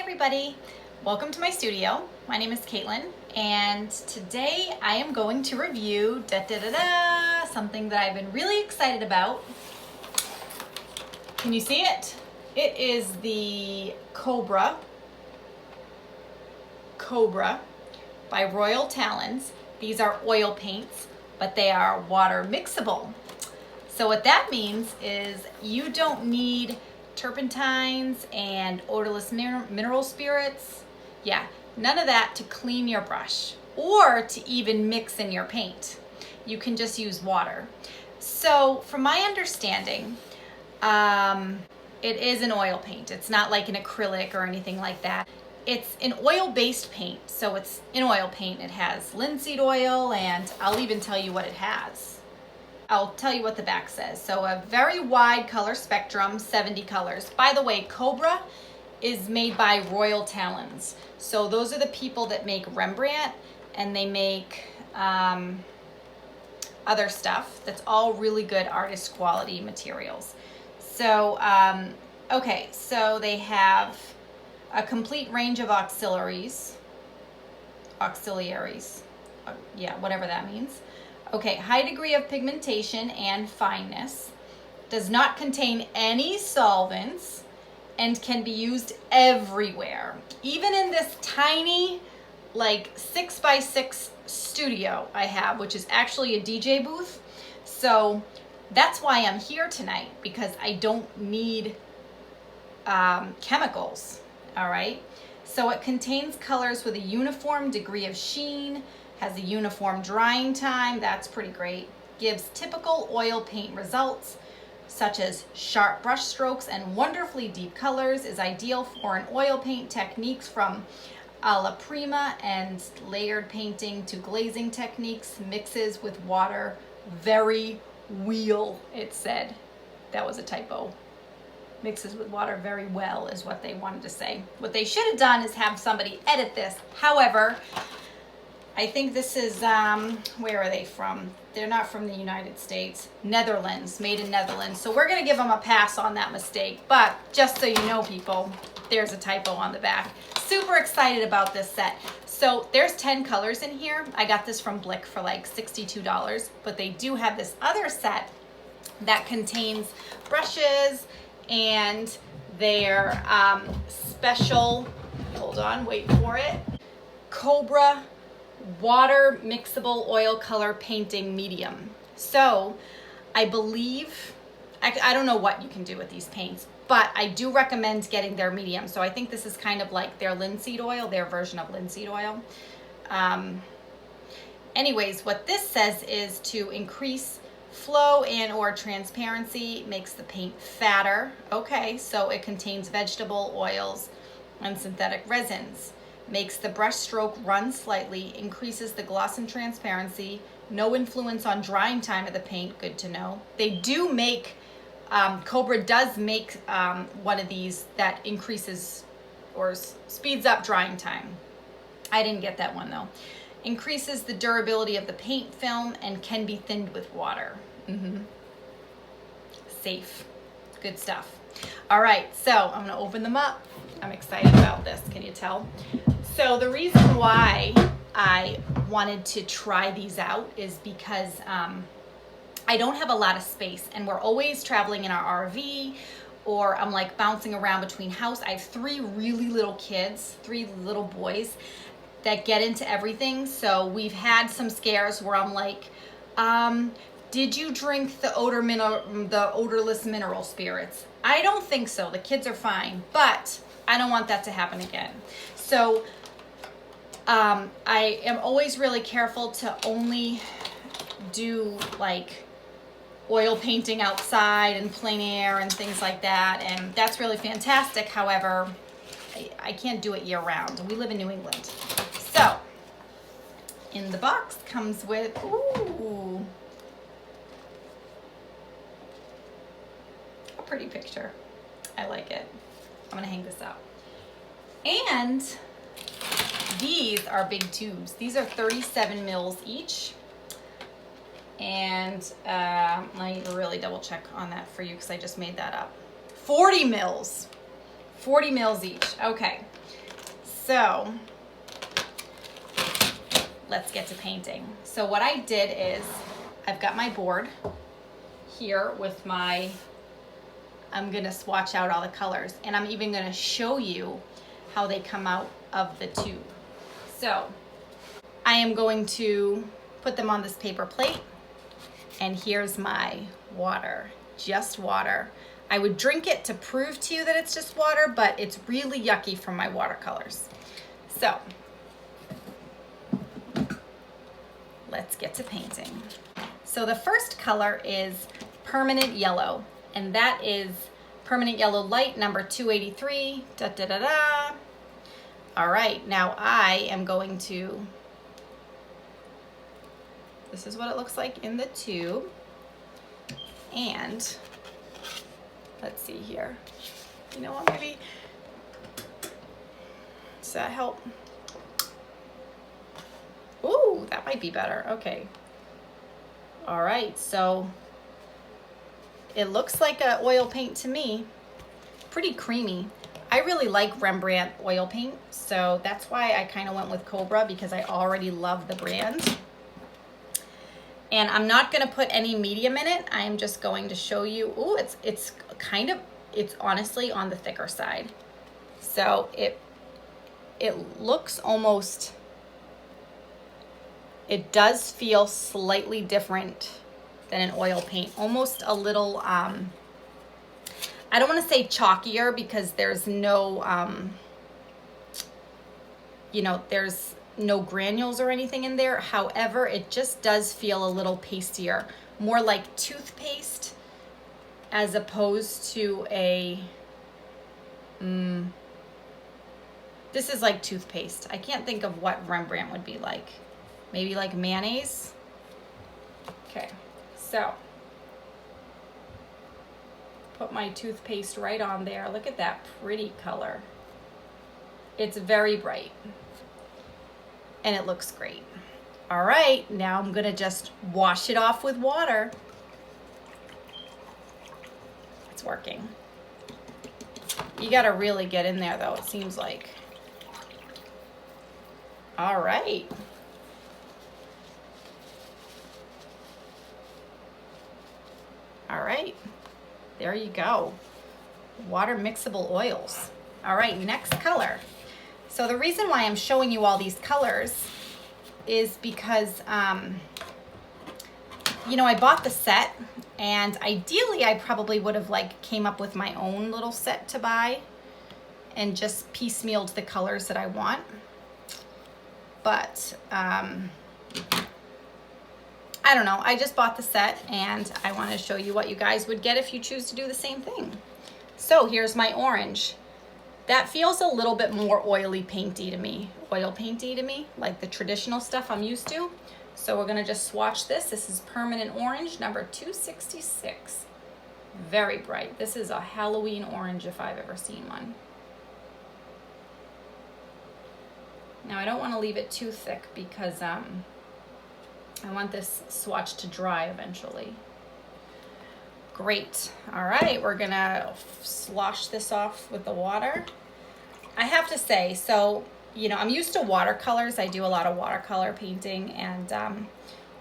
everybody, welcome to my studio. My name is Caitlin, and today I am going to review something that I've been really excited about. Can you see it? It is the Cobra by Royal Talens. These are oil paints, but they are water mixable. So what that means is you don't need turpentines and odorless mineral spirits. Yeah, none of that to clean your brush or to even mix in your paint. You can just use water. So from my understanding, it is an oil paint. It's not like an acrylic or anything like that. It's an oil-based paint. So it's an oil paint. It has linseed oil, and I'll even tell you what it has. I'll tell you what the back says. So a very wide color spectrum, 70 colors. By the way, Cobra is made by Royal Talens. So those are the people that make Rembrandt, and they make other stuff that's all really good artist quality materials. So, okay, so they have a complete range of auxiliaries, yeah, whatever that means. Okay, high degree of pigmentation and fineness, does not contain any solvents, and can be used everywhere. Even in this tiny, like 6x6 studio I have, which is actually a DJ booth. So that's why I'm here tonight, because I don't need chemicals, all right? So it contains colors with a uniform degree of sheen, has a uniform drying time, that's pretty great. Gives typical oil paint results, such as sharp brush strokes and wonderfully deep colors. Is ideal for an oil paint techniques from alla prima and layered painting to glazing techniques. Mixes with water very well, it said. That was a typo. Mixes with water very well is what they wanted to say. What they should have done is have somebody edit this. However, I think this is, where are they from? They're not from the United States. Netherlands, made in Netherlands. So we're gonna give them a pass on that mistake. But just so you know, people, there's a typo on the back. Super excited about this set. So there's 10 colors in here. I got this from Blick for like $62, but they do have this other set that contains brushes and their special, hold on, wait for it, Cobra water mixable oil color painting medium. So I believe, I don't know what you can do with these paints, but I do recommend getting their medium. So I think this is kind of like their linseed oil, their version of linseed oil. Anyways, what this says is to increase flow and or transparency, makes the paint fatter. Okay, so it contains vegetable oils and synthetic resins. Makes the brush stroke run slightly, increases the gloss and transparency, no influence on drying time of the paint, good to know. They do make, Cobra does make one of these that increases or speeds up drying time. I didn't get that one though. Increases the durability of the paint film and can be thinned with water. Safe, good stuff. All right, so I'm gonna open them up. I'm excited about this, can you tell? So the reason why I wanted to try these out is because I don't have a lot of space, and we're always traveling in our RV, or I'm like bouncing around between house. I have 3 really little kids, 3 little boys that get into everything. So we've had some scares where I'm like, did you drink the odorless mineral spirits? I don't think so. The kids are fine, but I don't want that to happen again. So I am always really careful to only do like oil painting outside and plein air and things like that. And that's really fantastic. However, I can't do it year round. We live in New England. So in the box comes with, ooh, a pretty picture. I like it. I'm gonna hang this up. And these are big tubes. These are 37 mils each. And I really double check on that for you because I just made that up. 40 mils. 40 mils each. Okay. So let's get to painting. So what I did is I've got my board here with my, I'm gonna swatch out all the colors, and I'm even gonna show you how they come out of the tube. So I am going to put them on this paper plate, and here's my water, just water. I would drink it to prove to you that it's just water, but it's really yucky from my watercolors. So let's get to painting. So the first color is Permanent Yellow, and that is Permanent Yellow Light number 283, da da da da. All right, now I am going to, this is what it looks like in the tube. And let's see here. You know what, maybe, does that help? Ooh, that might be better, okay. All right, so it looks like an oil paint to me, pretty creamy. I really like Rembrandt oil paint, so that's why I kind of went with Cobra, because I already love the brand. And I'm not gonna put any medium in it. I'm just going to show you, ooh, it's honestly on the thicker side. So it looks almost, it does feel slightly different than an oil paint, almost a little, I don't want to say chalkier, because there's no, you know, there's no granules or anything in there. However, it just does feel a little pastier, more like toothpaste as opposed to a, this is like toothpaste. I can't think of what Rembrandt would be like. Maybe like mayonnaise. Okay, so put my toothpaste right on there. Look at that pretty color. It's very bright and it looks great. All right, now I'm gonna just wash it off with water. It's working. You gotta really get in there though, it seems like. All right. All right, there you go. Water mixable oils. All right, next color. So the reason why I'm showing you all these colors is because, you know, I bought the set, and ideally I probably would have like came up with my own little set to buy and just piecemealed the colors that I want. But I don't know, I just bought the set and I want to show you what you guys would get if you choose to do the same thing. So here's my orange. That feels a little bit more oily painty to me, oil painty to me, like the traditional stuff I'm used to. So we're gonna just swatch this. This is Permanent Orange, number 266. Very bright. This is a Halloween orange if I've ever seen one. Now I don't want to leave it too thick because I want this swatch to dry eventually. Great. All right, we're gonna slosh this off with the water. I have to say, so, you know, I'm used to watercolors. I do a lot of watercolor painting, and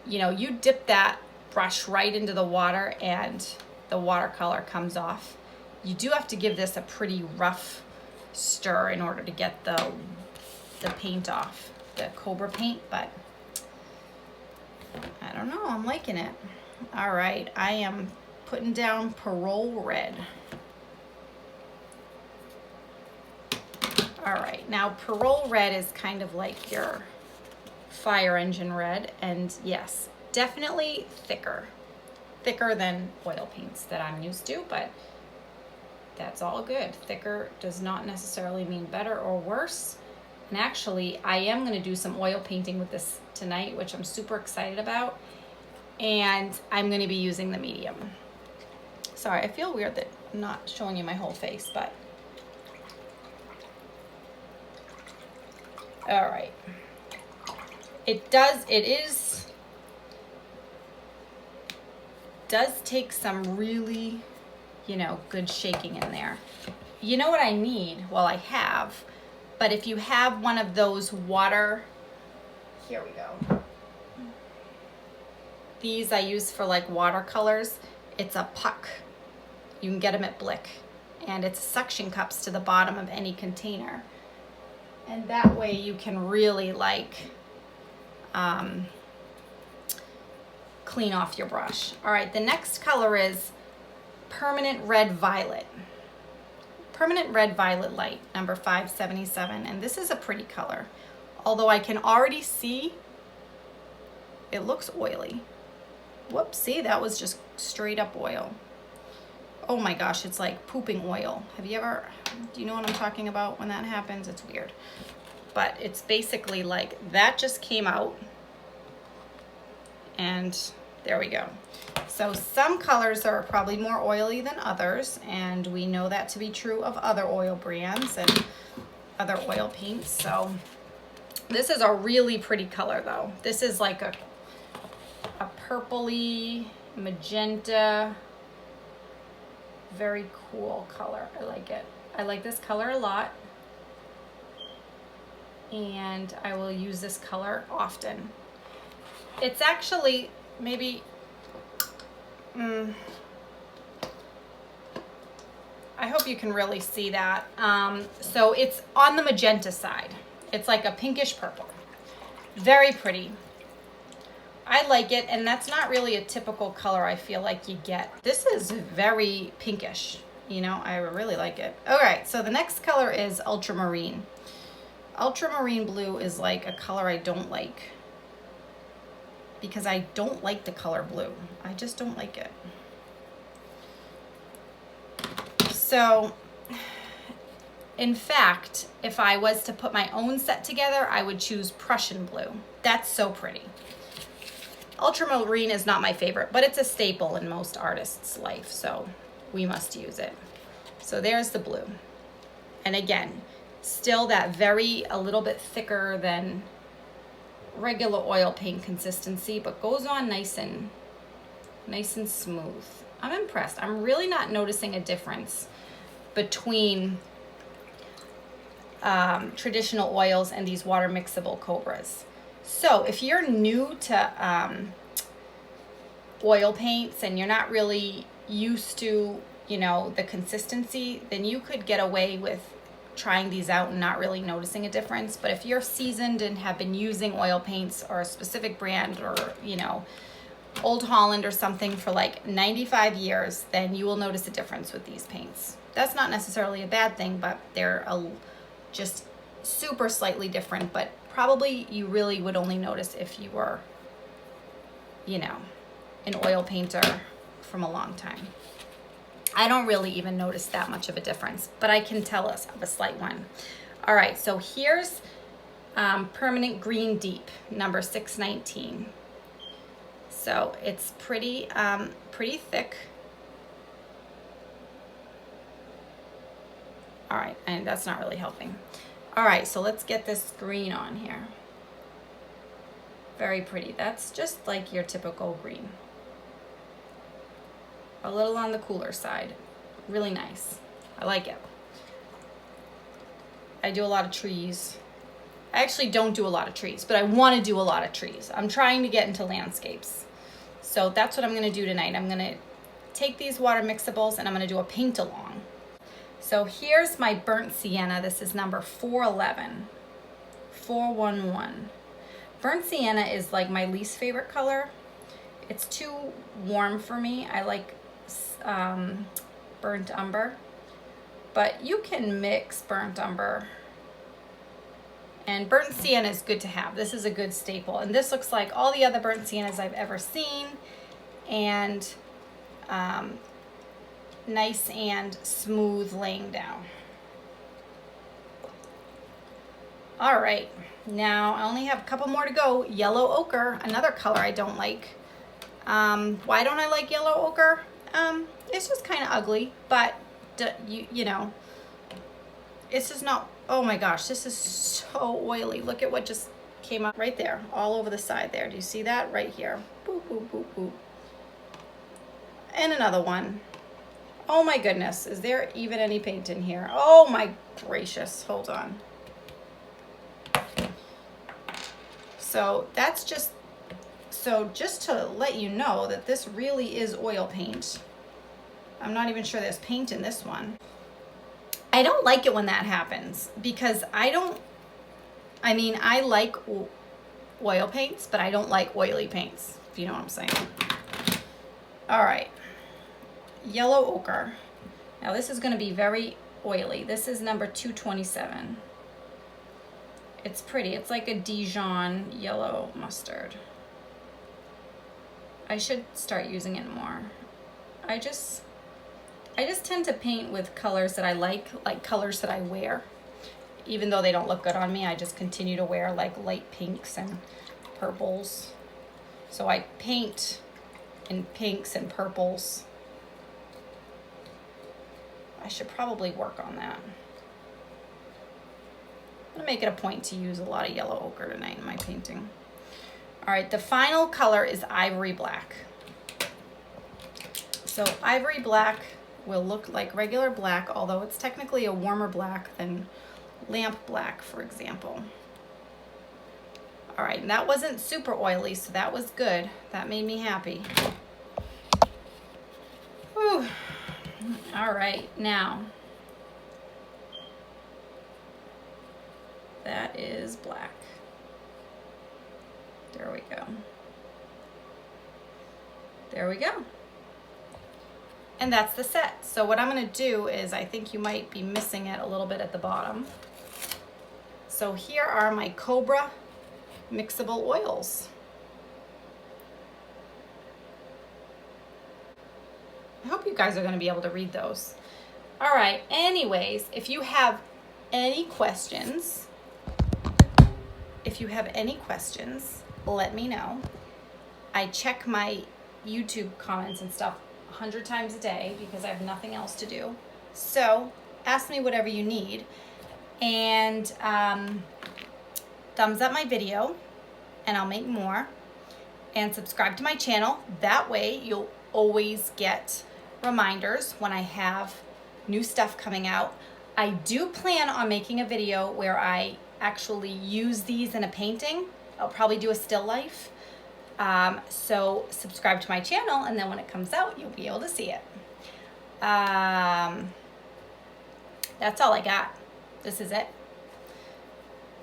you know, you dip that brush right into the water and the watercolor comes off. You do have to give this a pretty rough stir in order to get the paint off, the Cobra paint, but I don't know, I'm liking it. All right, I am putting down Parole Red. All right, now Parole Red is kind of like your fire engine red, and yes, definitely thicker than oil paints that I'm used to, but that's all good. Thicker does not necessarily mean better or worse. And actually, I am going to do some oil painting with this tonight, which I'm super excited about, and I'm going to be using the medium. Sorry, I feel weird that I'm not showing you my whole face, but all right. It does take some really, you know, good shaking in there. You know what I need? Well, I have, But if you have one of those water, here we go. These I use for like watercolors. It's a puck. You can get them at Blick. And it's suction cups to the bottom of any container. And that way you can really like clean off your brush. All right, the next color is Permanent Red Violet. Permanent Red Violet Light, number 577. And this is a pretty color. Although I can already see it looks oily. Whoops, see, that was just straight up oil. Oh my gosh, it's like pooping oil. Have you ever, do you know what I'm talking about when that happens? It's weird. But it's basically like that just came out. And there we go. So some colors are probably more oily than others, and we know that to be true of other oil brands and other oil paints. So this is a really pretty color though. This is like a purpley, magenta, very cool color. I like it. I like this color a lot. And I will use this color often. It's actually maybe, I hope you can really see that. So it's on the magenta side. It's like a pinkish purple. Very pretty. I like it, and that's not really a typical color I feel like you get. This is very pinkish, you know, I really like it. All right, so the next color is Ultramarine. Ultramarine blue is like a color I don't like because I don't like the color blue. I just don't like it. So, in fact, if I was to put my own set together, I would choose Prussian blue. That's so pretty. Ultramarine is not my favorite, but it's a staple in most artists' life, so we must use it. So there's the blue. And again, still that a little bit thicker than regular oil paint consistency, but goes on nice and smooth. I'm impressed. I'm really not noticing a difference between traditional oils and these water mixable Cobras. So if you're new to oil paints and you're not really used to, you know, the consistency, then you could get away with trying these out and not really noticing a difference. But if you're seasoned and have been using oil paints or a specific brand or, you know, Old Holland or something for like 95 years, then you will notice a difference with these paints. That's not necessarily a bad thing, but they're just super slightly different, but probably you really would only notice if you were, you know, an oil painter from a long time. I don't really even notice that much of a difference, but I can tell us of a slight one. All right, so here's Permanent Green Deep, number 619. So it's pretty thick. All right, and that's not really helping. All right, so let's get this green on here. Very pretty. That's just like your typical green. A little on the cooler side. Really nice. I like it. I do a lot of trees. I actually don't do a lot of trees, but I want to do a lot of trees. I'm trying to get into landscapes. So that's what I'm going to do tonight. I'm going to take these water mixables and I'm going to do a paint along. So here's my burnt sienna. This is number 411. 411. Burnt sienna is like my least favorite color. It's too warm for me. I like burnt umber, but you can mix burnt umber, and burnt sienna is good to have. This is a good staple, and this looks like all the other burnt siennas I've ever seen, and nice and smooth laying down. All right, now I only have a couple more to go. Yellow ochre, another color I don't like. Why don't I like yellow ochre? It's just kind of ugly, but you know, it's just not, oh my gosh, this is so oily. Look at what just came up right there, all over the side there. Do you see that? Right here. Boop, boop, boop, boop. And another one. Oh my goodness, is there even any paint in here? Oh my gracious, hold on. So that's just to let you know that this really is oil paint. I'm not even sure there's paint in this one. I don't like it when that happens because I like oil paints, but I don't like oily paints, if you know what I'm saying. All right, yellow ochre. Now this is gonna be very oily. This is number 227. It's pretty, it's like a Dijon yellow mustard. I should start using it more. I just tend to paint with colors that I like colors that I wear. Even though they don't look good on me, I just continue to wear like light pinks and purples. So I paint in pinks and purples. I should probably work on that. I'm gonna make it a point to use a lot of yellow ochre tonight in my painting. All right, the final color is ivory black. So ivory black will look like regular black, although it's technically a warmer black than lamp black, for example. All right, and that wasn't super oily, so that was good. That made me happy. Whew. All right, now that is black. There we go. There we go. And that's the set. So what I'm gonna do is, I think you might be missing it a little bit at the bottom. So here are my Cobra mixable oils. I hope you guys are gonna be able to read those. All right, anyways, if you have any questions, let me know. I check my YouTube comments and stuff 100 times a day because I have nothing else to do. So ask me whatever you need, and thumbs up my video and I'll make more, and subscribe to my channel. That way you'll always get reminders when I have new stuff coming out. I do plan on making a video where I actually use these in a painting. I'll probably do a still life. So subscribe to my channel, and then when it comes out, you'll be able to see it. That's all I got. This is it.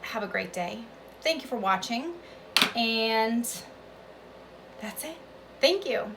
Have a great day. Thank you for watching, and that's it. Thank you.